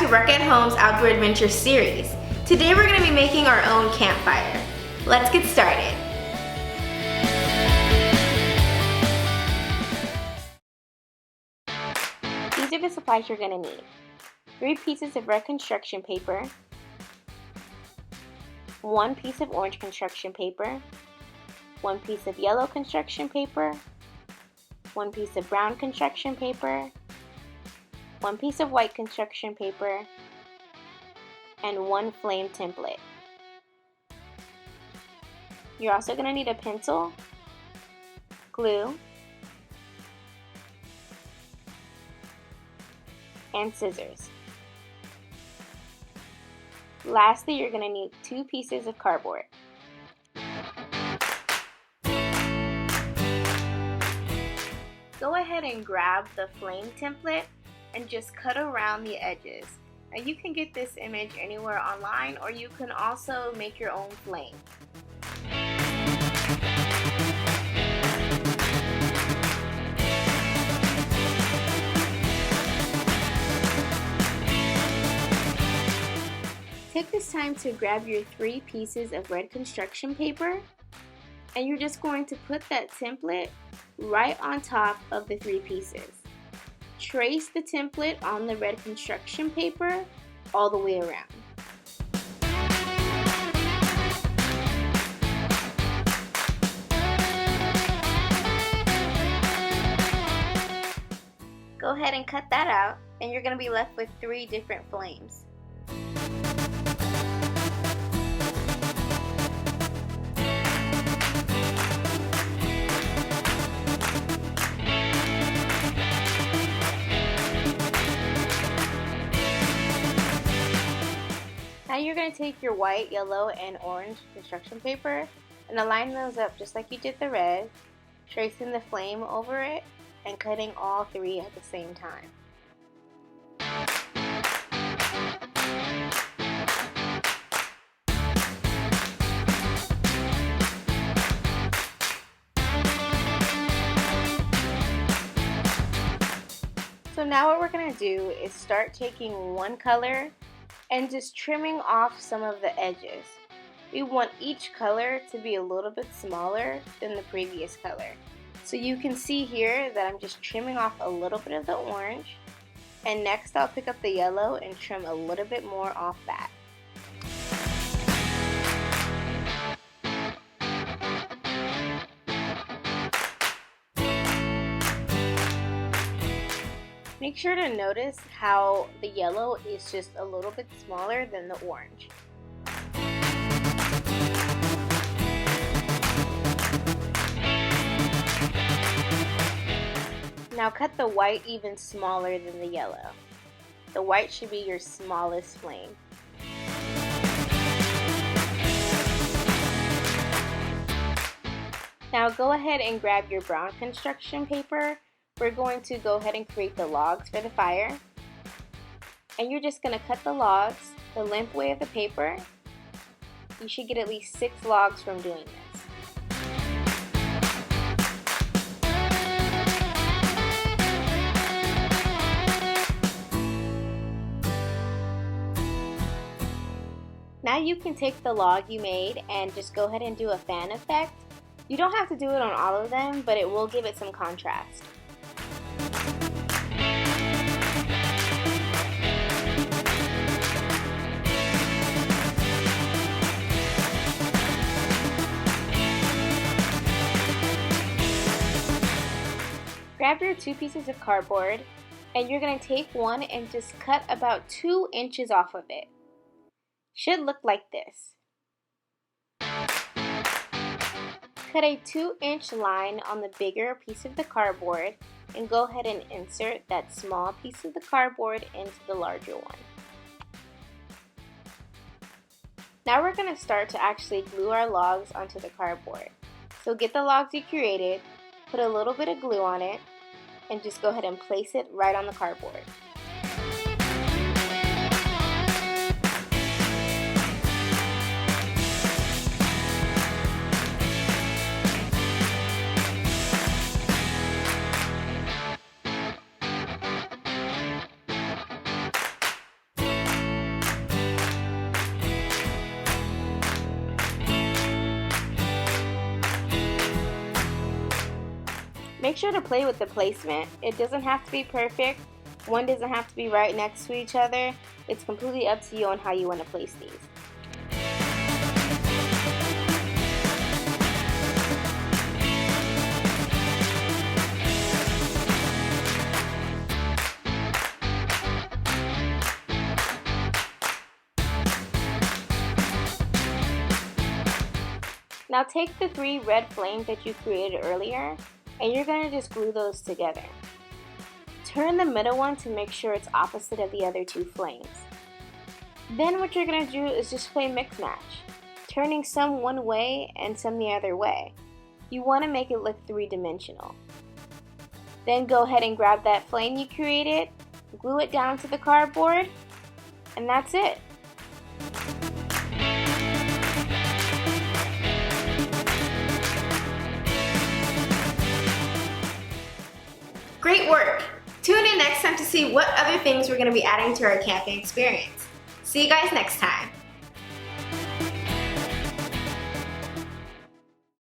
Rec at Home's Outdoor Adventure series. Today we're going to be making our own campfire. Let's get started. These are the supplies you're going to need. 3 pieces of red construction paper, 1 piece of orange construction paper, 1 piece of yellow construction paper, 1 piece of brown construction paper, 1 piece of white construction paper, and 1 flame template. You're also going to need a pencil, glue, and scissors. Lastly, you're going to need 2 pieces of cardboard. Go ahead and grab the flame template and just cut around the edges. Now you can get this image anywhere online, or you can also make your own flame. Take this time to grab your 3 pieces of red construction paper, and you're just going to put that template right on top of the 3 pieces. Trace the template on the red construction paper all the way around. Go ahead and cut that out, and you're going to be left with 3 different flames. Now you're going to take your white, yellow, and orange construction paper and align those up just like you did the red, tracing the flame over it and cutting all 3 at the same time. So now what we're going to do is start taking one color and just trimming off some of the edges. We want each color to be a little bit smaller than the previous color. So you can see here that I'm just trimming off a little bit of the orange, and next I'll pick up the yellow and trim a little bit more off that. Make sure to notice how the yellow is just a little bit smaller than the orange. Now cut the white even smaller than the yellow. The white should be your smallest flame. Now go ahead and grab your brown construction paper. We're going to go ahead and create the logs for the fire. And you're just going to cut the logs the length way of the paper. You should get at least 6 logs from doing this. Now you can take the log you made and just go ahead and do a fan effect. You don't have to do it on all of them, but it will give it some contrast. Grab your 2 pieces of cardboard, and you're going to take one and just cut about 2 inches off of it. Should look like this. Cut a 2-inch line on the bigger piece of the cardboard and go ahead and insert that small piece of the cardboard into the larger one. Now we're going to start to actually glue our logs onto the cardboard. So get the logs you created, put a little bit of glue on it, and just go ahead and place it right on the cardboard. Make sure to play with the placement. It doesn't have to be perfect. One doesn't have to be right next to each other. It's completely up to you on how you want to place these. Now take the 3 red flames that you created earlier, and you're going to just glue those together. Turn the middle one to make sure it's opposite of the other 2 flames. Then what you're going to do is just play mix match, turning some one way and some the other way. You want to make it look 3-dimensional. Then go ahead and grab that flame you created, glue it down to the cardboard, and that's it. Great work! Tune in next time to see what other things we're going to be adding to our camping experience. See you guys next time.